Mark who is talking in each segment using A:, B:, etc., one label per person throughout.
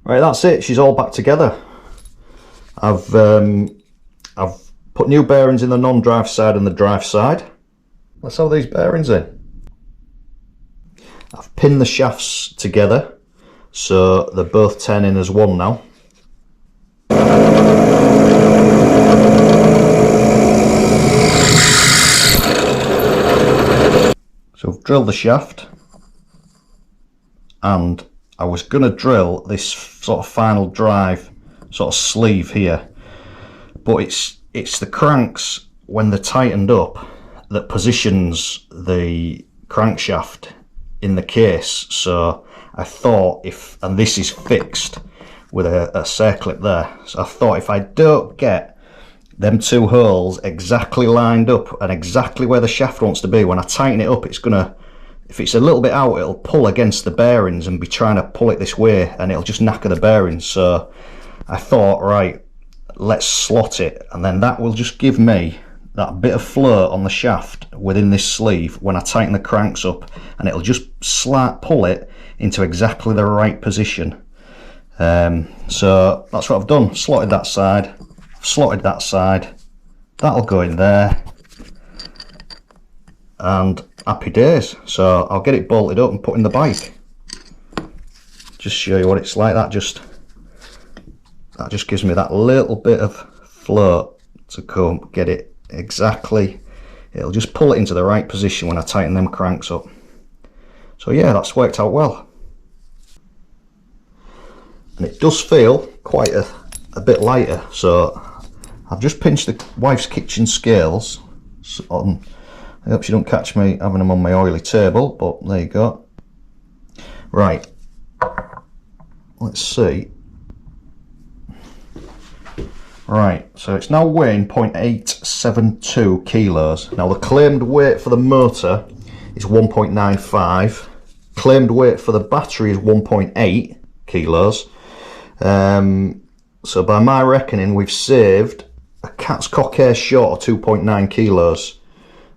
A: Right, that's it. She's all back together. I've put new bearings in the non-drive side and the drive side. Let's have these bearings in. I've pinned the shafts together, so they're both turning as one now. So I've drilled the shaft, and I was going to drill this sort of final drive sort of sleeve here, but it's the cranks when they're tightened up that positions the crankshaft in the case. So I thought and this is fixed with a circlip there, so I thought if I don't get them two holes exactly lined up and exactly where the shaft wants to be, when I tighten it up, if it's a little bit out, it'll pull against the bearings and be trying to pull it this way, and it'll just knacker the bearings. So I thought, right, let's slot it, and then that will just give me that bit of float on the shaft within this sleeve when I tighten the cranks up, and it'll just pull it into exactly the right position. So that's what I've done. Slotted that side, slotted that side, that'll go in there, and happy days. So I'll get it bolted up and put in the bike. Just show you what it's like. That just gives me that little bit of float to come get it exactly. It'll just pull it into the right position when I tighten them cranks up. So yeah, that's worked out well, and it does feel quite a bit lighter. So I've just pinched the wife's kitchen scales on. I hope she don't catch me having them on my oily table, but there you go. Right, let's see. Right, so it's now weighing 0.872 kilos. Now the claimed weight for the motor is 1.95. Claimed weight for the battery is 1.8 kilos. So by my reckoning, we've saved a cat's cock hair short of 2.9 kilos.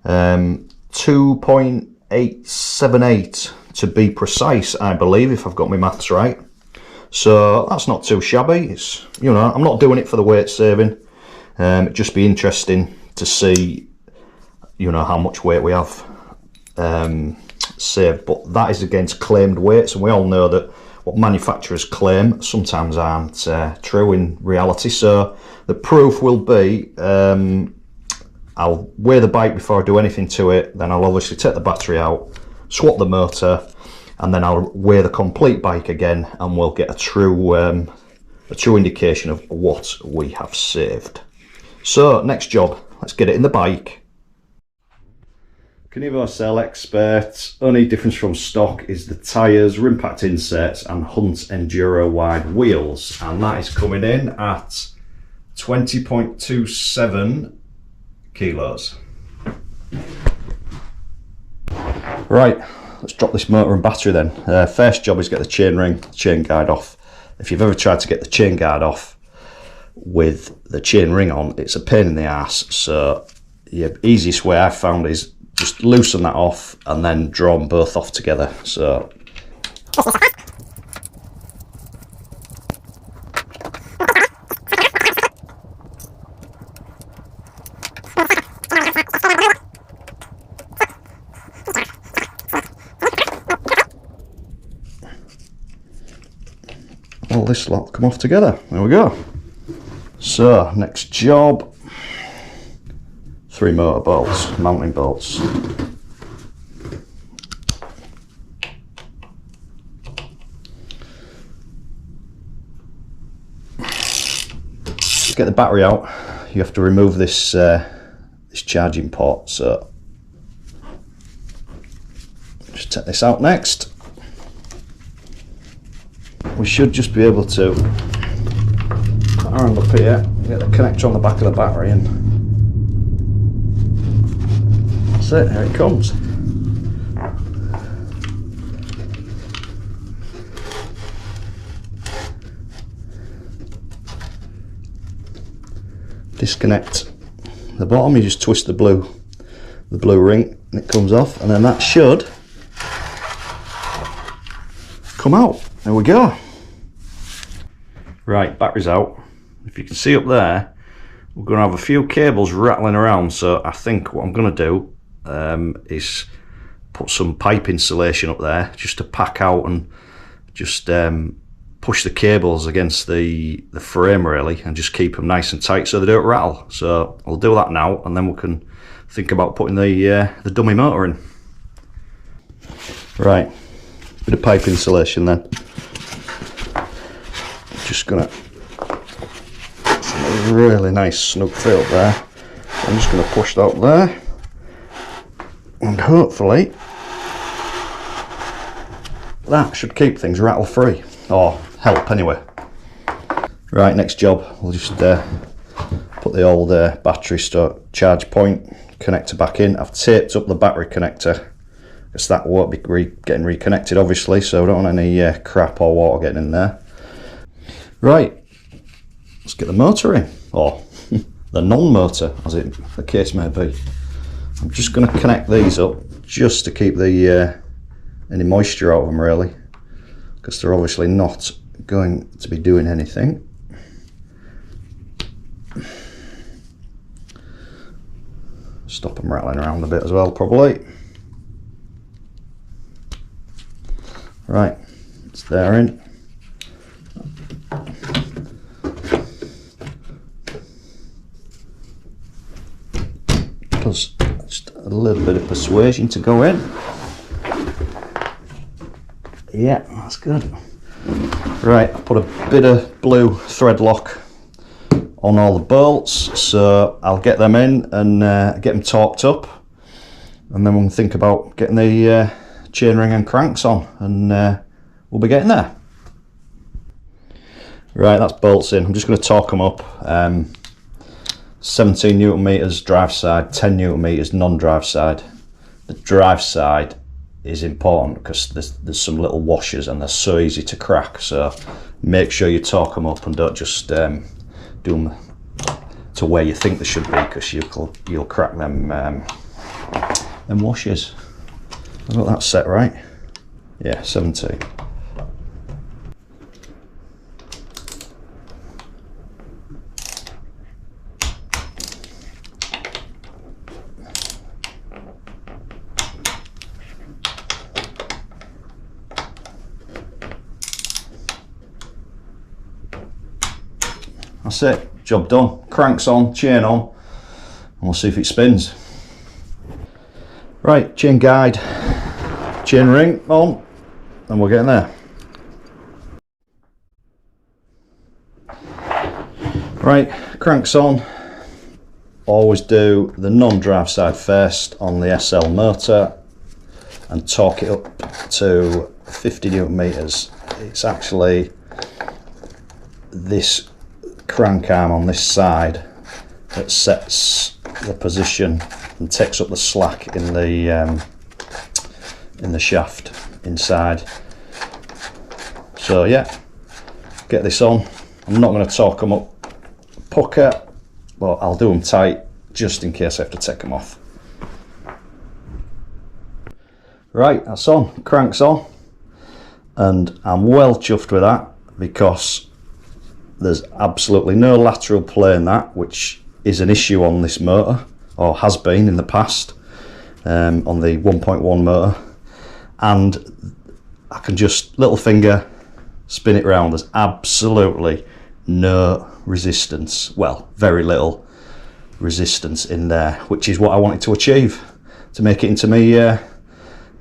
A: 2.878 to be precise, I believe, if I've got my maths right. So that's not too shabby. It's, you know, I'm not doing it for the weight saving. It'd just be interesting to see, you know, how much weight we have saved. But that is against claimed weights, and we all know that what manufacturers claim sometimes aren't true in reality. So the proof will be, I'll weigh the bike before I do anything to it, then I'll obviously take the battery out, swap the motor, and then I'll weigh the complete bike again, and we'll get a true indication of what we have saved. So next job, let's get it in the bike. Kenevo Cell Expert. Only difference from stock is the tyres, rim packed inserts, and Hunt Enduro wide wheels, and that is coming in at 20.27 kilos. Right, let's drop this motor and battery then. First job is get the chain guide off. If you've ever tried to get the chain guide off with the chain ring on, it's a pain in the arse. So the easiest way I've found is just loosen that off and then draw them both off together. So all this lot come off together. There we go. So next job, 3 motor bolts, mounting bolts. To get the battery out, you have to remove this this charging port. So just take this out next. We should just be able to put our hand up here, get the connector on the back of the battery, and that's it, here it comes. Disconnect the bottom, you just twist the blue ring and it comes off, and then that should come out. There we go. Right, battery's out. If you can see up there, we're going to have a few cables rattling around, so I think what I'm going to do is put some pipe insulation up there just to pack out and just push the cables against the frame really, and just keep them nice and tight so they don't rattle. So I'll do that now, and then we can think about putting the dummy motor in. Right, bit of pipe insulation then. Just gonna really nice snug fit up there. I'm just going to push that up there, and hopefully that should keep things rattle free, or help anyway. Right, next job, we'll just put the old battery charge point connector back in. I've taped up the battery connector because that won't be getting reconnected obviously, so I don't want any crap or water getting in there. Right, let's get the motor in, or the non-motor as the case may be. I'm just going to connect these up just to keep the any moisture out of them really, because they're obviously not going to be doing anything. Stop them rattling around a bit as well probably. Right, it's there in. Plus just a little bit of persuasion to go in. Yeah, that's good. Right, I put a bit of blue thread lock on all the bolts, so I'll get them in and get them torqued up, and then we'll think about getting the chainring and cranks on, and we'll be getting there. Right, that's bolts in. I'm just going to torque them up. 17 newton meters drive side, 10 newton meters non-drive side. The drive side is important because there's some little washers and they're so easy to crack, so make sure you torque them up and don't just do them to where you think they should be, because you'll crack them washers. I got that set right. Yeah, 17. That's it, job done. Cranks on, chain on, and we'll see if it spins. Right, chain guide, chain ring on, and we're getting there. Right, cranks on. Always do the non-drive side first on the SL motor and torque it up to 50 newton meters. It's actually this crank arm on this side that sets the position and takes up the slack in the shaft inside. So yeah, get this on. I'm not going to torque them up pucker, but I'll do them tight just in case I have to take them off. Right, that's on, crank's on, and I'm well chuffed with that because there's absolutely no lateral play in that, which is an issue on this motor, or has been in the past, on the 1.1 motor. And I can just little finger spin it round. There's absolutely no resistance, well, very little resistance in there, which is what I wanted to achieve to make it into my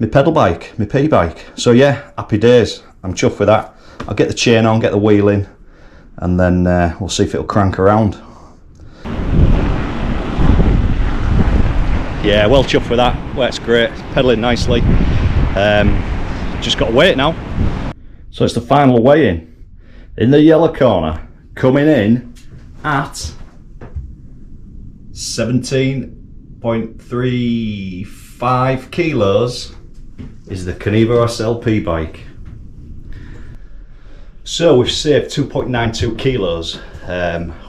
A: pedal bike, my P-bike. So yeah, happy days. I'm chuffed with that. I'll get the chain on, get the wheel in, and then we'll see if it'll crank around. Yeah, well chuffed with that. Works great, pedalling nicely. Just got to wait now. So it's the final weigh-in. In the yellow corner, coming in at 17.35 kilos is the Kenevo SLP bike. So we've saved 2.92 kilos,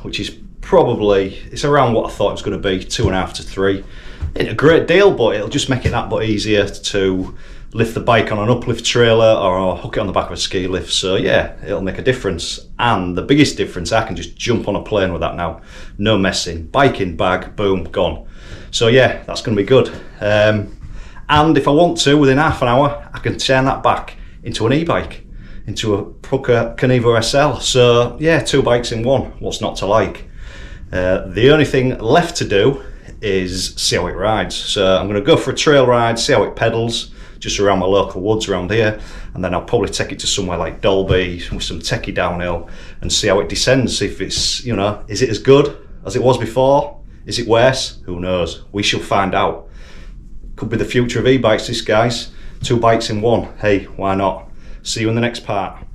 A: which is probably, it's around what I thought it was going to be, 2.5 to 3. It's a great deal, but it'll just make it that bit easier to lift the bike on an uplift trailer, or I'll hook it on the back of a ski lift. So yeah, it'll make a difference. And the biggest difference, I can just jump on a plane with that now. No messing. Bike in bag, boom, gone. So yeah, that's going to be good. And if I want to, within half an hour, I can turn that back into an e-bike, into a Pucker Kenevo SL. So yeah, 2 bikes in one. What's not to like? The only thing left to do is see how it rides. So I'm going to go for a trail ride, see how it pedals, just around my local woods around here, and then I'll probably take it to somewhere like Dolby with some techie downhill and see how it descends. If it's, you know, is it as good as it was before? Is it worse? Who knows? We shall find out. Could be the future of e-bikes, this, guys. 2 bikes in one. Hey, why not? See you in the next part.